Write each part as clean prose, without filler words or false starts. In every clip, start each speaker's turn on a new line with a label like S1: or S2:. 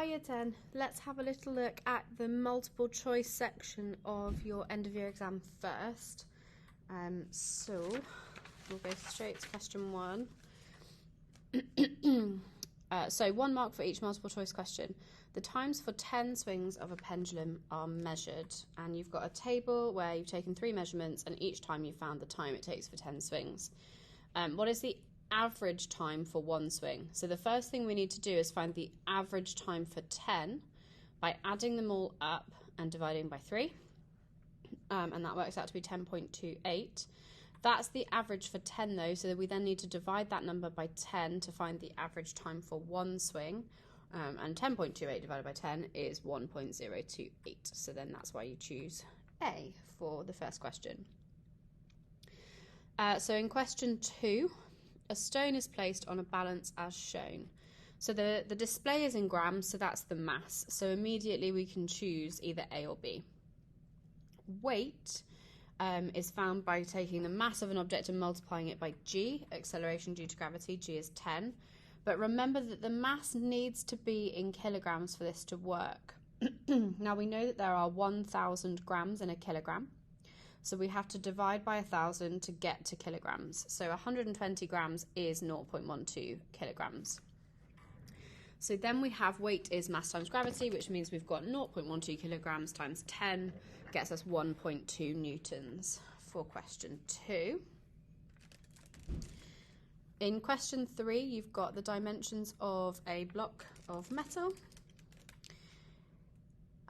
S1: Hi Year 10, let's have a little look at the multiple choice section of your end of year exam first. So we'll go straight to question 1. So 1 mark for each multiple choice question. The times for 10 swings of a pendulum are measured, and you've got a table where you've taken 3 measurements and each time you've found the time it takes for 10 swings. What is the average time for 1 swing? So the first thing we need to do is find the average time for 10 by adding them all up and dividing by 3, and that works out to be 10.28. That's the average for 10 though, so we then need to divide that number by 10 to find the average time for 1 swing, and 10.28 divided by 10 is 1.028, so then that's why you choose A for the first question. So in question 2, a stone is placed on a balance as shown. So the display is in grams, so that's the mass. So immediately we can choose either A or B. Weight is found by taking the mass of an object and multiplying it by g, acceleration due to gravity, g is 10. But remember that the mass needs to be in kilograms for this to work. Now we know that there are 1,000 grams in a kilogram. So we have to divide by 1,000 to get to kilograms. So 120 grams is 0.12 kilograms. So then we have weight is mass times gravity, which means we've got 0.12 kilograms times 10 gets us 1.2 newtons for question 2. In question 3, you've got the dimensions of a block of metal,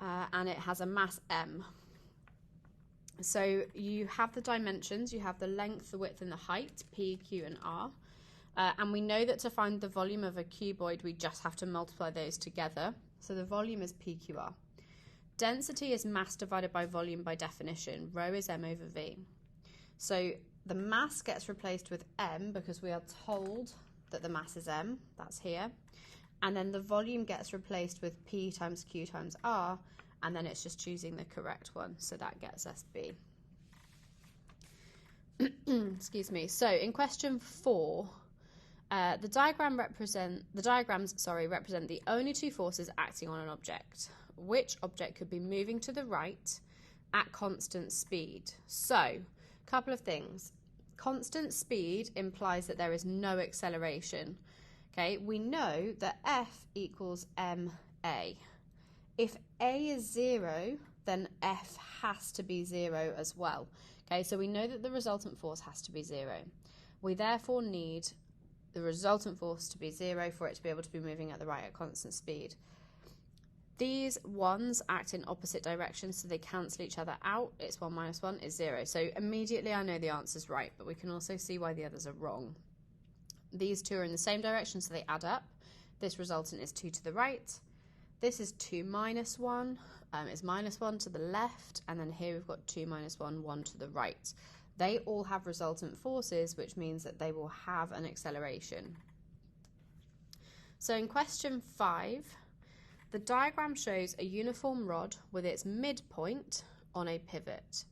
S1: and it has a mass m. So you have the dimensions, you have the length, the width and the height, P, Q and R. And we know that to find the volume of a cuboid, we just have to multiply those together. So the volume is PQR. Density is mass divided by volume by definition. Rho is m over v. So the mass gets replaced with m because we are told that the mass is m, that's here. And then the volume gets replaced with P times Q times R, and then it's just choosing the correct one. So that gets us B. Excuse me. So in question 4, the diagrams represent the only 2 forces acting on an object. Which object could be moving to the right at constant speed? So, a couple of things. Constant speed implies that there is no acceleration. Okay, we know that F equals ma. If A is 0, then F has to be 0 as well. Okay, so we know that the resultant force has to be 0. We therefore need the resultant force to be 0 for it to be able to be moving at the right at constant speed. These ones act in opposite directions, so they cancel each other out. It's 1 minus 1 is 0. So immediately I know the answer is right, but we can also see why the others are wrong. These two are in the same direction, so they add up. This resultant is 2 to the right. This is 2 minus 1, is minus 1 to the left, and then here we've got 2 minus 1, 1 to the right. They all have resultant forces, which means that they will have an acceleration. So in question 5, the diagram shows a uniform rod with its midpoint on a pivot.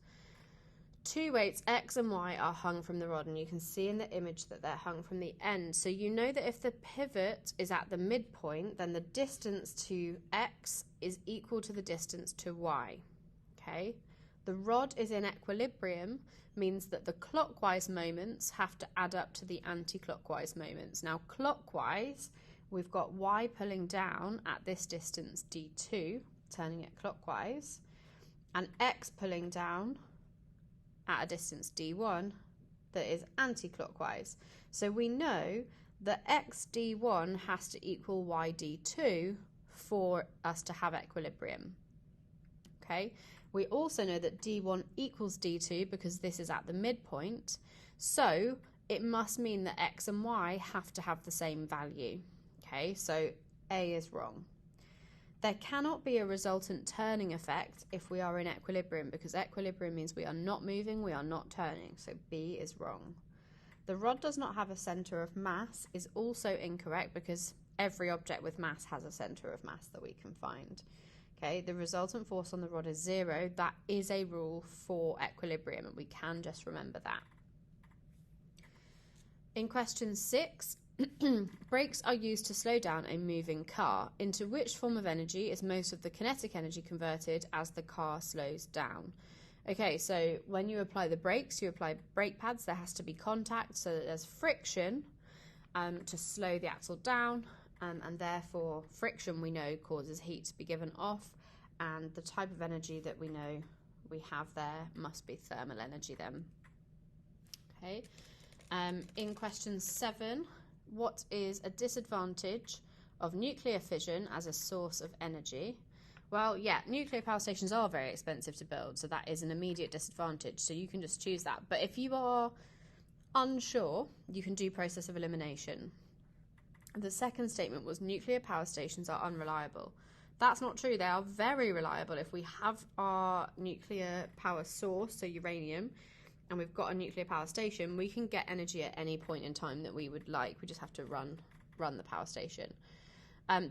S1: 2 weights X and Y are hung from the rod, and you can see in the image that they're hung from the end. So you know that if the pivot is at the midpoint, then the distance to X is equal to the distance to Y. Okay? The rod is in equilibrium, means that the clockwise moments have to add up to the anti-clockwise moments. Now clockwise, we've got Y pulling down at this distance D2, turning it clockwise, and X pulling down at a distance D1 that is anti-clockwise. So we know that X D1 has to equal Y D2 for us to have equilibrium. Okay, we also know that D1 equals D2 because this is at the midpoint, so it must mean that X and Y have to have the same value. Okay, so A is wrong. There cannot be a resultant turning effect if we are in equilibrium, because equilibrium means we are not moving, we are not turning, so B is wrong. The rod does not have a centre of mass is also incorrect because every object with mass has a centre of mass that we can find. Okay, the resultant force on the rod is 0. That is a rule for equilibrium, and we can just remember that. In question 6, Brakes are used to slow down a moving car. Into which form of energy is most of the kinetic energy converted as the car slows down? Okay, so when you apply the brakes, you apply brake pads. There has to be contact so that there's friction to slow the axle down, and therefore friction, we know, causes heat to be given off, and the type of energy that we know we have there must be thermal energy then. Okay, in question 7, what is a disadvantage of nuclear fission as a source of energy? Well, yeah, nuclear power stations are very expensive to build, so that is an immediate disadvantage, so you can just choose that. But if you are unsure, you can do process of elimination. The second statement was nuclear power stations are unreliable. That's not true. They are very reliable. If we have our nuclear power source, so uranium, and we've got a nuclear power station, we can get energy at any point in time that we would like. We just have to run the power station.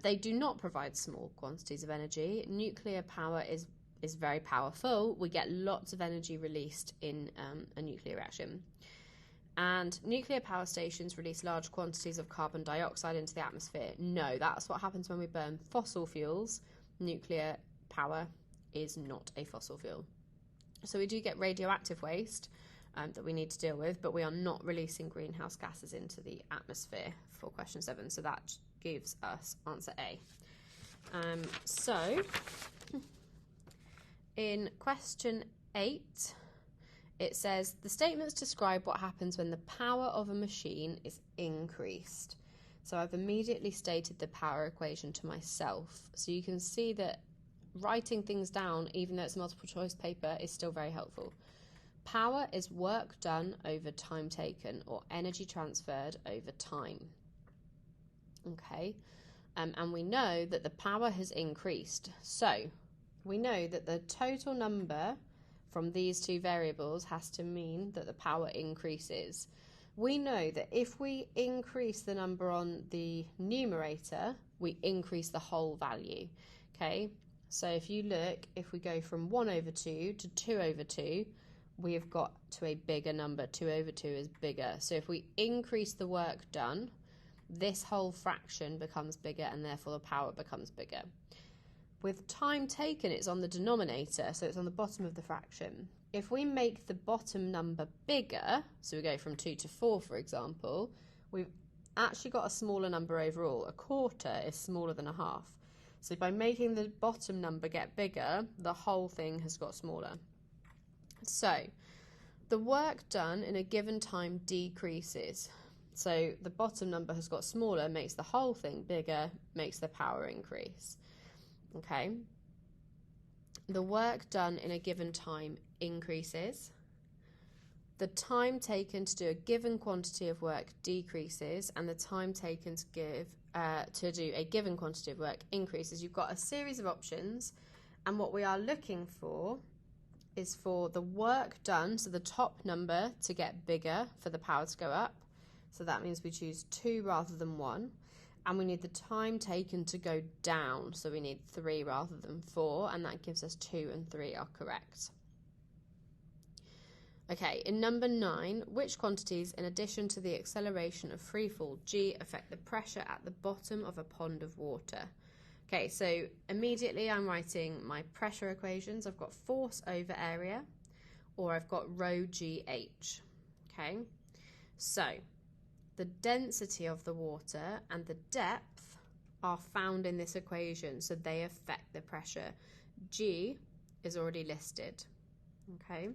S1: They do not provide small quantities of energy. Nuclear power is very powerful. We get lots of energy released in a nuclear reaction. And nuclear power stations release large quantities of carbon dioxide into the atmosphere. No, that's what happens when we burn fossil fuels. Nuclear power is not a fossil fuel. So we do get radioactive waste that we need to deal with, but we are not releasing greenhouse gases into the atmosphere for question 7. So that gives us answer A. So in question 8, it says the statements describe what happens when the power of a machine is increased. So I've immediately stated the power equation to myself. So you can see that writing things down, even though it's a multiple choice paper, is still very helpful. Power is work done over time taken, or energy transferred over time. Okay, and we know that the power has increased. So we know that the total number from these two variables has to mean that the power increases. We know that if we increase the number on the numerator, we increase the whole value. Okay, so if you look, if we go from 1 over 2 to 2 over 2, we have got to a bigger number. 2 over 2 is bigger. So if we increase the work done, this whole fraction becomes bigger, and therefore the power becomes bigger. With time taken, it's on the denominator, so it's on the bottom of the fraction. If we make the bottom number bigger, so we go from 2 to 4, for example, we've actually got a smaller number overall. A quarter is smaller than a half. So by making the bottom number get bigger, the whole thing has got smaller. So the work done in a given time decreases. So the bottom number has got smaller, makes the whole thing bigger, makes the power increase. Okay. The work done in a given time increases. The time taken to do a given quantity of work decreases, and the time taken to do a given quantity of work increases. You've got a series of options, and what we are looking for is for the work done, so the top number, to get bigger for the power to go up. So that means we choose 2 rather than 1. And we need the time taken to go down, so we need 3 rather than 4, and that gives us 2 and 3 are correct. Okay, in number 9, which quantities, in addition to the acceleration of freefall g, affect the pressure at the bottom of a pond of water? Okay, so immediately I'm writing my pressure equations. I've got force over area, or I've got rho gh. Okay, so the density of the water and the depth are found in this equation, so they affect the pressure. G is already listed. Okay,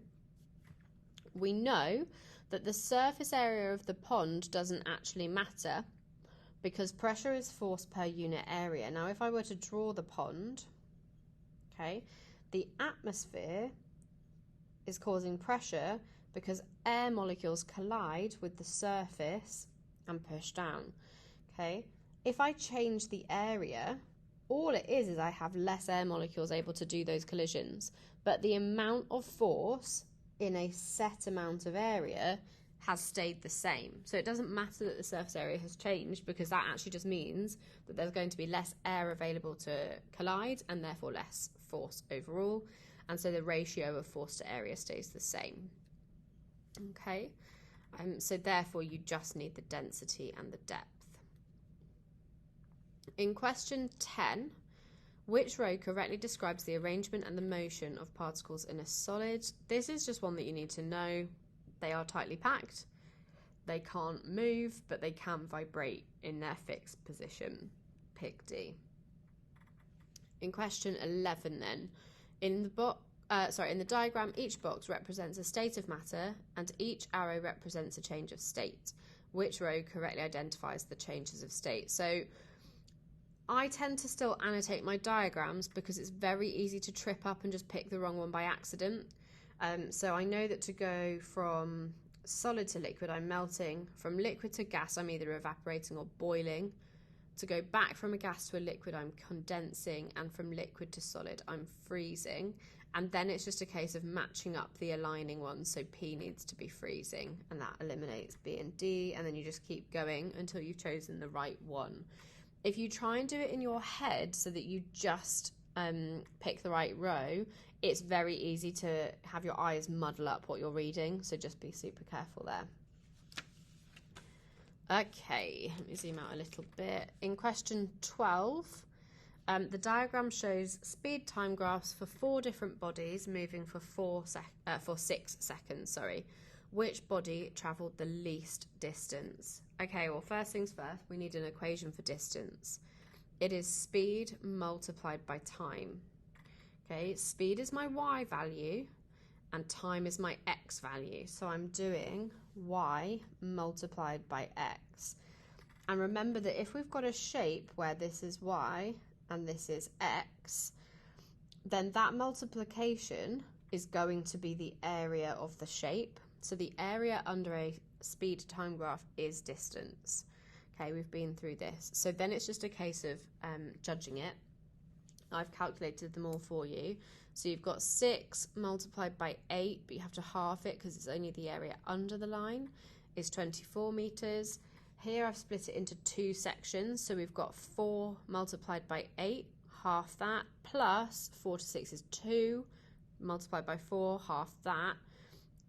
S1: we know that the surface area of the pond doesn't actually matter because pressure is force per unit area. Now, if I were to draw the pond, okay, the atmosphere is causing pressure because air molecules collide with the surface and push down. Okay, if I change the area, all it is I have less air molecules able to do those collisions, but the amount of force in a set amount of area has stayed the same. So it doesn't matter that the surface area has changed, because that actually just means that there's going to be less air available to collide and therefore less force overall, and so the ratio of force to area stays the same. Okay, so therefore you just need the density and the depth. In question 10, which row correctly describes the arrangement and the motion of particles in a solid? This is just one that you need to know. They are tightly packed. They can't move, but they can vibrate in their fixed position. Pick D. In question 11 then, in the diagram, each box represents a state of matter and each arrow represents a change of state. Which row correctly identifies the changes of state? So I tend to still annotate my diagrams because it's very easy to trip up and just pick the wrong one by accident. So I know that to go from solid to liquid, I'm melting. From liquid to gas, I'm either evaporating or boiling. To go back from a gas to a liquid, I'm condensing. And from liquid to solid, I'm freezing. And then it's just a case of matching up the aligning ones. So P needs to be freezing, and that eliminates B and D. And then you just keep going until you've chosen the right one. If you try and do it in your head so that you just pick the right row, it's very easy to have your eyes muddle up what you're reading, so just be super careful there. Okay, let me zoom out a little bit. In question 12, the diagram shows speed time graphs for 4 different bodies moving for 6 seconds. Which body travelled the least distance? Okay, well, first things first, we need an equation for distance. It is speed multiplied by time. Okay, speed is my y value and time is my x value. So I'm doing y multiplied by x. And remember that if we've got a shape where this is y and this is x, then that multiplication is going to be the area of the shape. So the area under a speed time graph is distance. Okay, we've been through this. So then it's just a case of judging it. I've calculated them all for you. So you've got 6 multiplied by 8, but you have to half it because it's only the area under the line, is 24 metres. Here I've split it into 2 sections. So we've got 4 multiplied by 8, half that, plus 4 to 6 is 2, multiplied by 4, half that,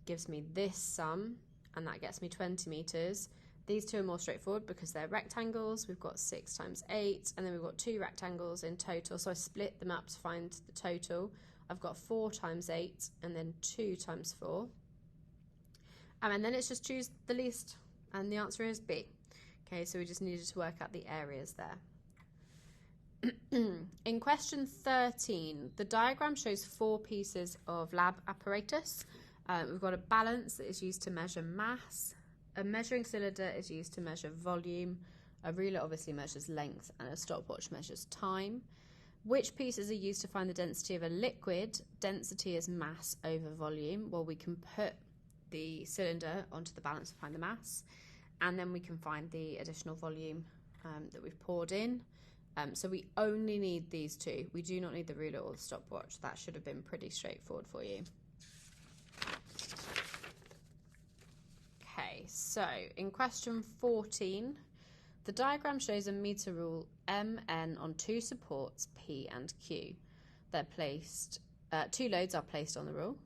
S1: gives me this sum, and that gets me 20 metres. These two are more straightforward because they're rectangles. We've got 6 times 8, and then we've got 2 rectangles in total. So I split them up to find the total. I've got 4 times 8, and then 2 times 4. And then it's just choose the least, and the answer is B. Okay, so we just needed to work out the areas there. In question 13, the diagram shows 4 pieces of lab apparatus. We've got a balance that is used to measure mass. A measuring cylinder is used to measure volume. A ruler obviously measures length, and a stopwatch measures time. Which pieces are used to find the density of a liquid? Density is mass over volume. Well, we can put the cylinder onto the balance to find the mass, and then we can find the additional volume that we've poured in. So we only need these 2. We do not need the ruler or the stopwatch. That should have been pretty straightforward for you. Okay, so in question 14, the diagram shows a meter rule MN on 2 supports P and Q. They're placed, 2 loads are placed on the rule.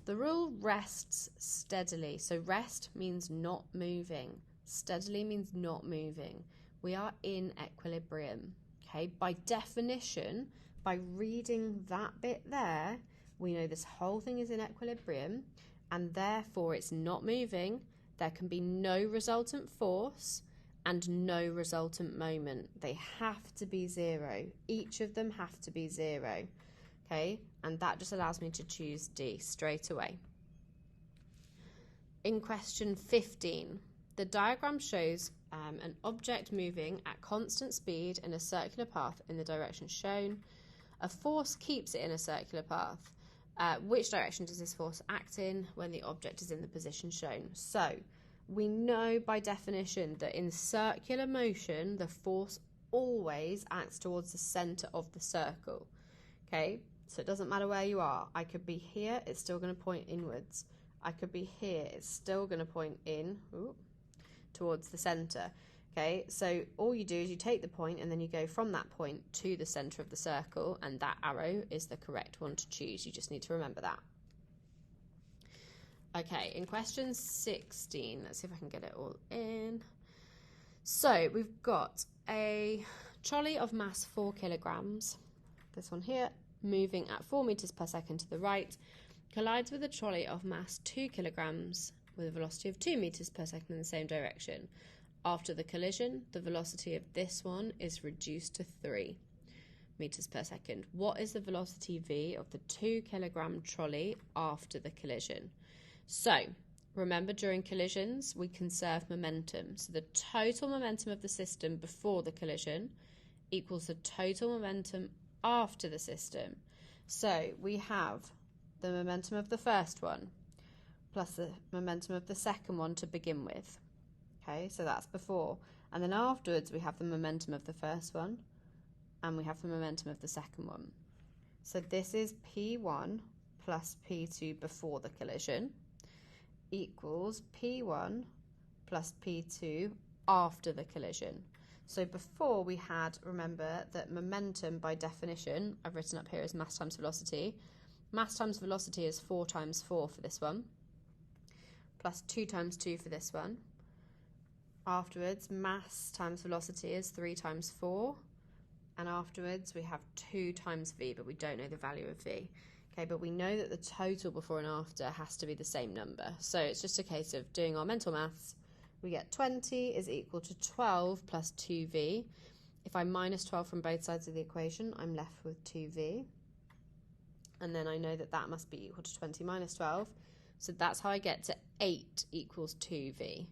S1: The rule rests steadily. So rest means not moving. Steadily means not moving. We are in equilibrium. Okay, by definition, by reading that bit there, we know this whole thing is in equilibrium, and therefore it's not moving. There can be no resultant force and no resultant moment. They have to be 0. Each of them have to be 0. Okay, and that just allows me to choose D straight away. In question 15, the diagram shows an object moving at constant speed in a circular path in the direction shown. A force keeps it in a circular path. Which direction does this force act in when the object is in the position shown? So we know by definition that in circular motion, the force always acts towards the centre of the circle. Okay, so it doesn't matter where you are. I could be here, it's still going to point inwards. I could be here, it's still going to point in towards the centre. Okay, so all you do is you take the point and then you go from that point to the centre of the circle, and that arrow is the correct one to choose. You just need to remember that. Okay, in question 16, let's see if I can get it all in. So we've got a trolley of mass 4 kilograms, this one here, moving at 4 meters per second to the right, collides with a trolley of mass 2 kilograms with a velocity of 2 meters per second in the same direction. After the collision, the velocity of this one is reduced to 3 meters per second. What is the velocity v of the 2 kilogram trolley after the collision? So, remember, during collisions, we conserve momentum. So the total momentum of the system before the collision equals the total momentum after the system. So we have the momentum of the first one plus the momentum of the second one to begin with. Okay, so that's before. And then afterwards, we have the momentum of the first one and we have the momentum of the second one. So this is P1 plus P2 before the collision equals P1 plus P2 after the collision. So before we had, remember, that momentum by definition, I've written up here as mass times velocity. Mass times velocity is 4 times 4 for this one, plus 2 times 2 for this one. Afterwards, mass times velocity is 3 times 4. And afterwards, we have 2 times v, but we don't know the value of v. Okay, but we know that the total before and after has to be the same number. So it's just a case of doing our mental maths. We get 20 is equal to 12 plus 2v. If I minus 12 from both sides of the equation, I'm left with 2v. And then I know that that must be equal to 20 minus 12. So that's how I get to 8 equals 2v.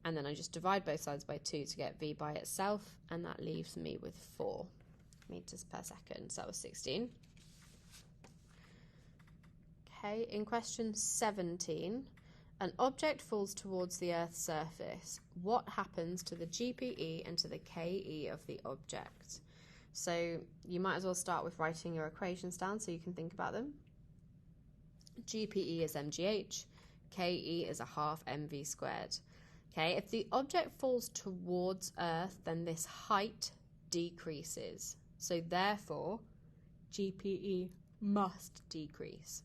S1: And then I just divide both sides by 2 to get v by itself, and that leaves me with 4 meters per second. So that was 16. Okay, in question 17, an object falls towards the Earth's surface. What happens to the GPE and to the KE of the object? So you might as well start with writing your equations down so you can think about them. GPE is mgh, KE is a half mv squared. Okay, if the object falls towards Earth, then this height decreases. So therefore, GPE must decrease.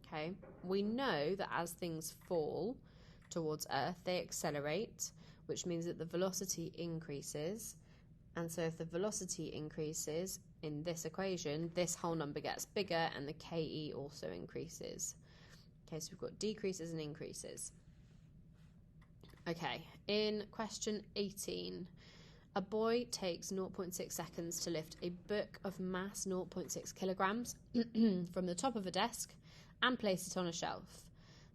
S1: Okay, we know that as things fall towards Earth, they accelerate, which means that the velocity increases. And so if the velocity increases in this equation, this whole number gets bigger and the KE also increases. Okay, so we've got decreases and increases. Okay, in question 18, a boy takes 0.6 seconds to lift a book of mass 0.6 kilograms from the top of a desk and place it on a shelf.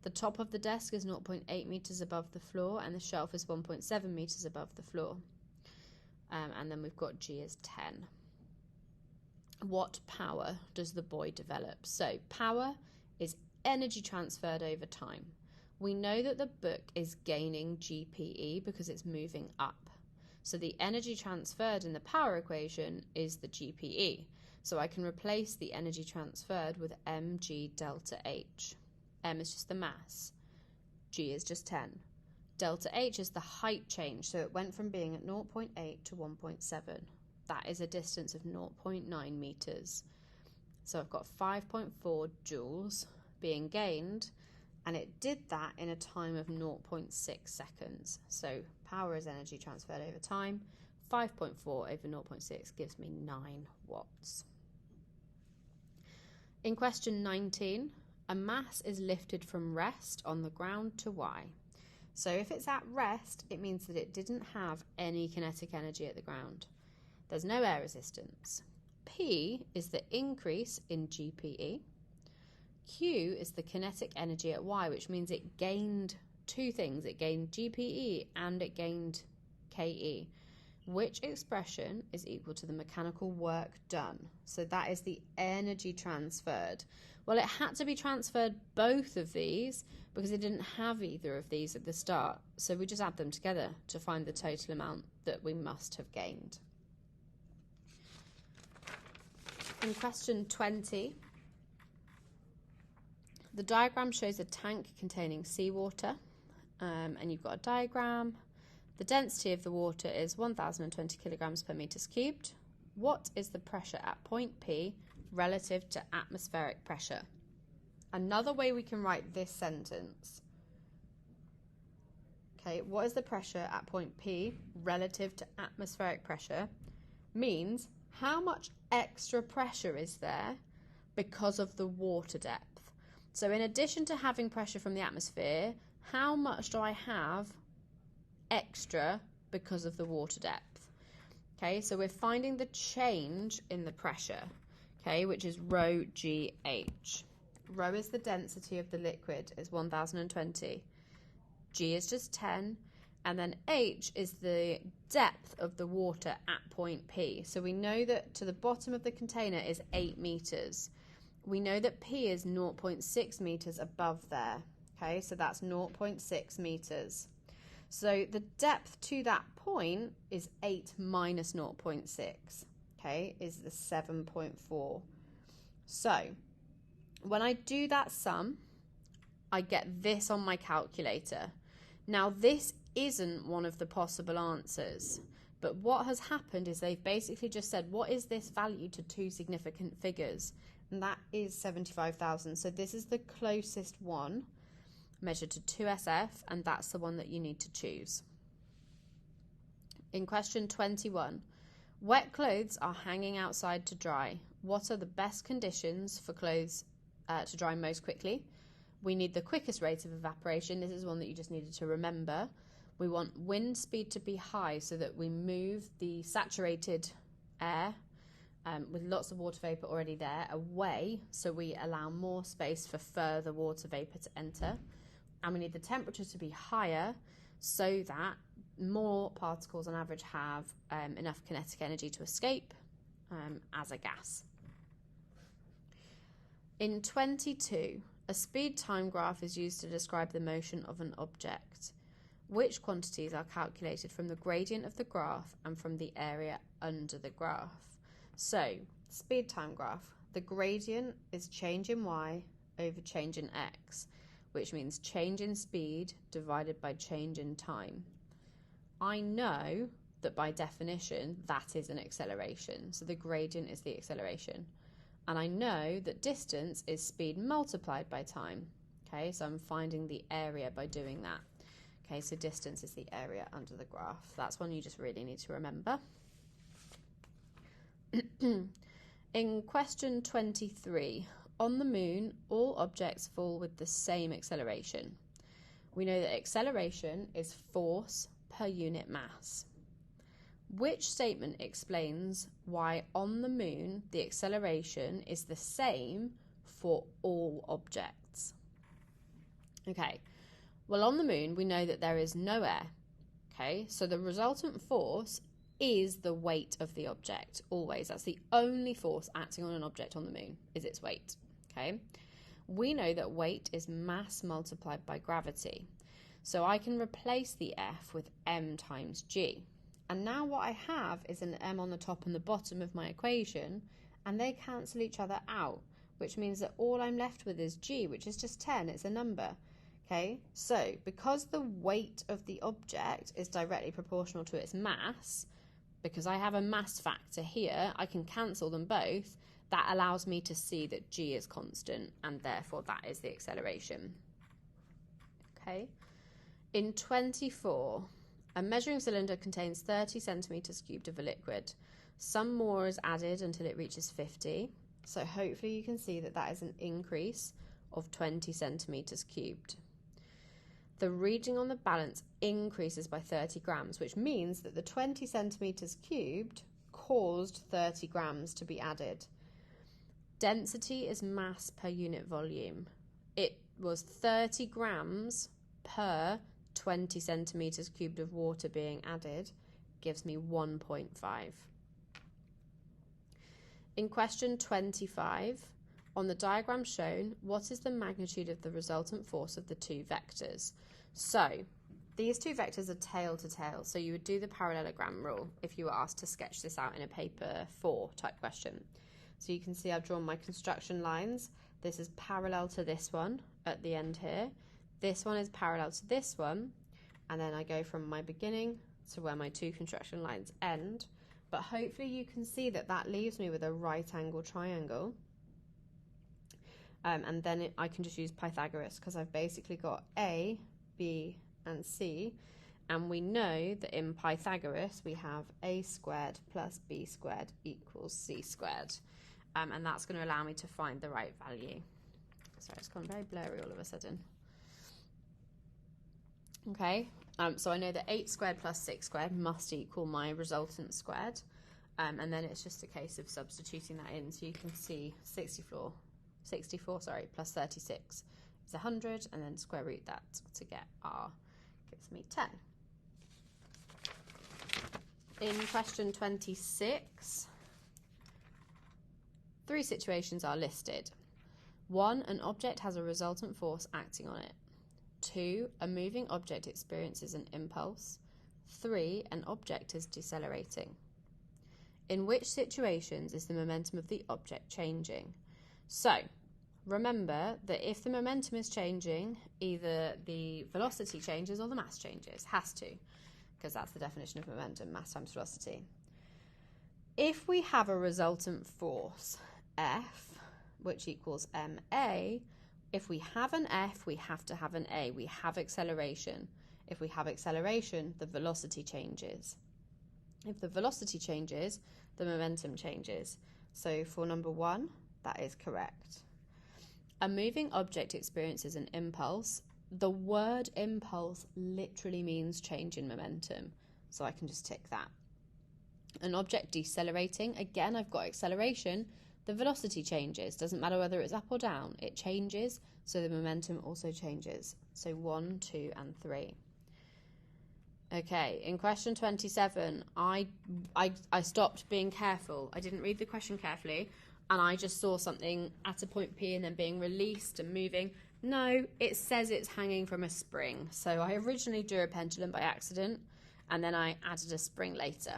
S1: The top of the desk is 0.8 meters above the floor and the shelf is 1.7 meters above the floor. And then we've got G as 10. What power does the boy develop? So power is energy transferred over time. We know that the book is gaining GPE because it's moving up. So the energy transferred in the power equation is the GPE. So I can replace the energy transferred with mg delta H. M is just the mass. G is just 10. Delta H is the height change. So it went from being at 0.8 to 1.7. That is a distance of 0.9 meters. So I've got 5.4 joules being gained, and it did that in a time of 0.6 seconds. So power is energy transferred over time. 5.4 over 0.6 gives me 9 watts. In question 19, a mass is lifted from rest on the ground to Y. So if it's at rest, it means that it didn't have any kinetic energy at the ground. There's no air resistance. P is the increase in GPE. Q is the kinetic energy at Y, which means it gained two things. It gained GPE and it gained KE. Which expression is equal to the mechanical work done? So that is the energy transferred. Well, it had to be transferred both of these because it didn't have either of these at the start. So we just add them together to find the total amount that we must have gained. In question 20, the diagram shows a tank containing seawater, and you've got a diagram. The density of the water is 1020 kilograms per meters cubed. What is the pressure at point P relative to atmospheric pressure? Another way we can write this sentence. Okay, what is the pressure at point P relative to atmospheric pressure? means how much extra pressure is there because of the water depth. So in addition to having pressure from the atmosphere, how much do I have extra because of the water depth? Okay, so we're finding the change in the pressure, okay, which is rho GH. Rho is the density of the liquid, is 1020. G is just 10. And then H is the depth of the water at point P. So we know that to the bottom of the container is 8 meters. We know that P is 0.6 meters above there. Okay, so that's 0.6 meters. So the depth to that point is 8 minus 0.6. Okay, is the 7.4. So when I do that sum, I get this on my calculator. Now this isn't one of the possible answers, but what has happened is they've basically just said, what is this value to two significant figures? And that is 75,000. So this is the closest one measured to 2SF, and that's the one that you need to choose. In question 21, wet clothes are hanging outside to dry. What are the best conditions for clothes to dry most quickly? We need the quickest rate of evaporation. This is one that you just needed to remember. We want wind speed to be high so that we move the saturated air with lots of water vapour already there away, so we allow more space for further water vapour to enter. And we need the temperature to be higher so that more particles on average have enough kinetic energy to escape as a gas. In 22, a speed time graph is used to describe the motion of an object. Which quantities are calculated from the gradient of the graph and from the area under the graph? So, speed time graph. The gradient is change in y over change in x, which means change in speed divided by change in time. I know that by definition that is an acceleration, so the gradient is the acceleration. And I know that distance is speed multiplied by time. Okay, so I'm finding the area by doing that. Okay, so distance is the area under the graph. That's one you just really need to remember. In question 23, on the moon, all objects fall with the same acceleration. We know that acceleration is force per unit mass. Which statement explains why on the moon the acceleration is the same for all objects? Okay, well, on the moon we know that there is no air. Okay, so the resultant force is the weight of the object, always. That's the only force acting on an object on the moon, is its weight. Okay, we know that weight is mass multiplied by gravity. So I can replace the F with m times g. And now what I have is an m on the top and the bottom of my equation, and they cancel each other out, which means that all I'm left with is g, which is just 10, it's a number. Okay, so because the weight of the object is directly proportional to its mass, because I have a mass factor here, I can cancel them both. That allows me to see that g is constant, and therefore that is the acceleration. Okay, in 24, a measuring cylinder contains 30 centimetres cubed of a liquid. Some more is added until it reaches 50. So hopefully you can see that that is an increase of 20 centimetres cubed. The reading on the balance increases by 30 grams, which means that the 20 centimetres cubed caused 30 grams to be added. Density is mass per unit volume. It was 30 grams per 20 centimetres cubed of water being added, gives me 1.5. In question 25, on the diagram shown, what is the magnitude of the resultant force of the two vectors? So, these two vectors are tail to tail, so you would do the parallelogram rule if you were asked to sketch this out in a paper 4 type question. So you can see I've drawn my construction lines. This is parallel to this one at the end here. This one is parallel to this one, and then I go from my beginning to where my two construction lines end. But hopefully you can see that that leaves me with a right angle triangle. And then I can just use Pythagoras because I've basically got A, B, and C. And we know that in Pythagoras, we have a squared plus b squared equals c squared. And that's going to allow me to find the right value. Sorry, it's gone very blurry all of a sudden. Okay, so I know that 8 squared plus 6 squared must equal my resultant squared. And then it's just a case of substituting that in. So you can see 64 plus 36 is 100, and then square root that to get r gives me 10. In question 26, 3 situations are listed. 1, an object has a resultant force acting on it. 2, a moving object experiences an impulse. 3, an object is decelerating. In which situations is the momentum of the object changing? So, remember that if the momentum is changing, either the velocity changes or the mass changes. Has to, because that's the definition of momentum, mass times velocity. If we have a resultant force, F, which equals ma, if we have an F, we have to have an A. We have acceleration. If we have acceleration, the velocity changes. If the velocity changes, the momentum changes. So for number 1, that is correct. A moving object experiences an impulse. The word impulse literally means change in momentum, so I can just tick that. An object decelerating, again, I've got acceleration. The velocity changes. Doesn't matter whether it's up or down. It changes, so the momentum also changes. So 1, 2, and 3. Okay, in question 27, I stopped being careful. I didn't read the question carefully, and I just saw something at a point P and then being released and moving. No, it says it's hanging from a spring. So I originally drew a pendulum by accident, and then I added a spring later.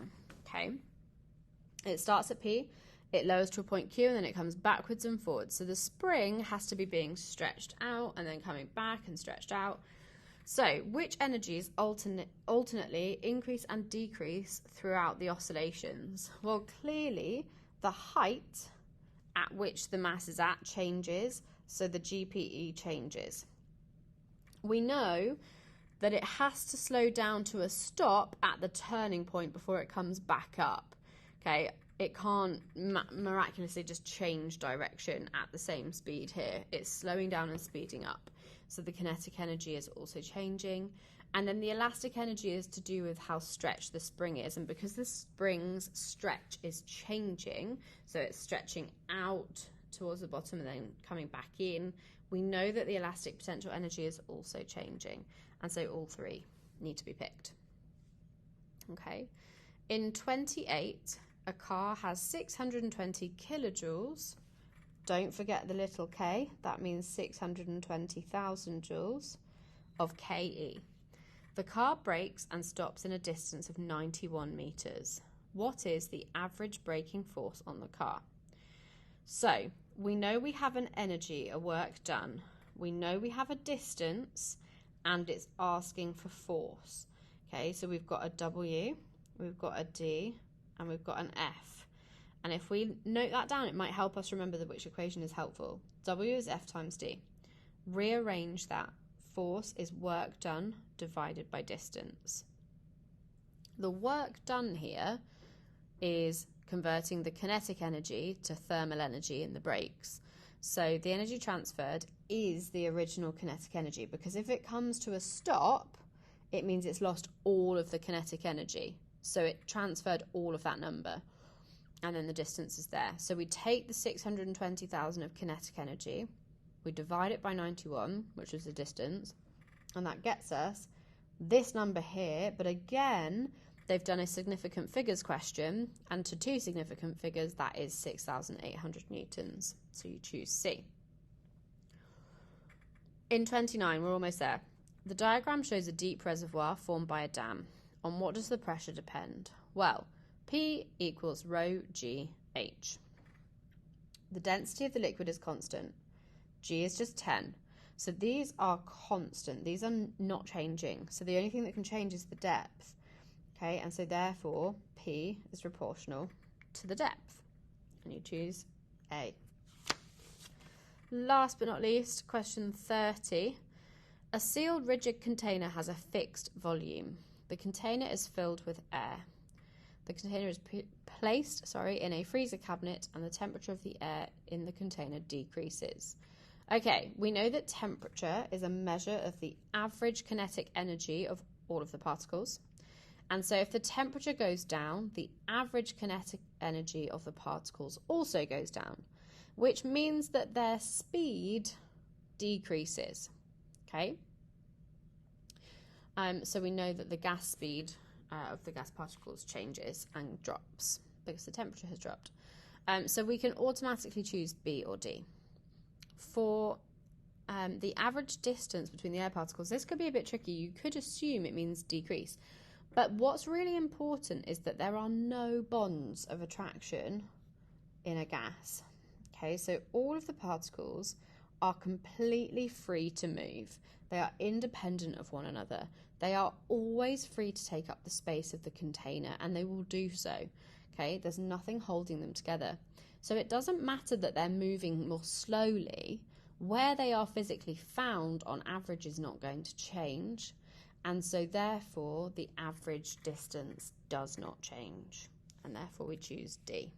S1: Okay, it starts at P, it lowers to a point Q, and then it comes backwards and forwards. So the spring has to be being stretched out and then coming back and stretched out. So, which energies alternately increase and decrease throughout the oscillations? Well, clearly, the height at which the mass is at changes, so the GPE changes. We know that it has to slow down to a stop at the turning point before it comes back up. Okay, it can't miraculously just change direction at the same speed here. It's slowing down and speeding up. So the kinetic energy is also changing. And then the elastic energy is to do with how stretched the spring is. And because the spring's stretch is changing, so it's stretching out towards the bottom and then coming back in, we know that the elastic potential energy is also changing. And so all 3 need to be picked. Okay. In 28, a car has 620 kilojoules. Don't forget the little k, that means 620,000 joules of KE. The car brakes and stops in a distance of 91 metres. What is the average braking force on the car? So, we know we have an energy, a work done. We know we have a distance, and it's asking for force. Okay, so we've got a W, we've got a D, and we've got an F. And if we note that down, it might help us remember which equation is helpful. W is F times D. Rearrange that. Force is work done divided by distance. The work done here is converting the kinetic energy to thermal energy in the brakes. So the energy transferred is the original kinetic energy, because if it comes to a stop, it means it's lost all of the kinetic energy. So it transferred all of that number. And then the distance is there. So we take the 620,000 of kinetic energy, we divide it by 91, which is the distance, and that gets us this number here. But again, they've done a significant figures question, and to 2 significant figures, that is 6,800 newtons. So you choose C. In 29, we're almost there. The diagram shows a deep reservoir formed by a dam. On what does the pressure depend? Well, P equals rho G H. The density of the liquid is constant. G is just 10. So these are constant. These are not changing. So the only thing that can change is the depth. Okay, and so therefore P is proportional to the depth. And you choose A. Last but not least, question 30. A sealed rigid container has a fixed volume. The container is filled with air. The container is placed in a freezer cabinet, and the temperature of the air in the container decreases. Okay, we know that temperature is a measure of the average kinetic energy of all of the particles. And so if the temperature goes down, the average kinetic energy of the particles also goes down, which means that their speed decreases. Okay? So we know that the gas speed of the gas particles changes and drops because the temperature has dropped. So we can automatically choose B or D. For the average distance between the air particles, this could be a bit tricky. You could assume it means decrease. But what's really important is that there are no bonds of attraction in a gas. Okay, so all of the particles are completely free to move. They are independent of one another. They are always free to take up the space of the container, and they will do so. Okay, there's nothing holding them together. So it doesn't matter that they're moving more slowly. Where they are physically found on average is not going to change. And so therefore the average distance does not change. And therefore we choose D.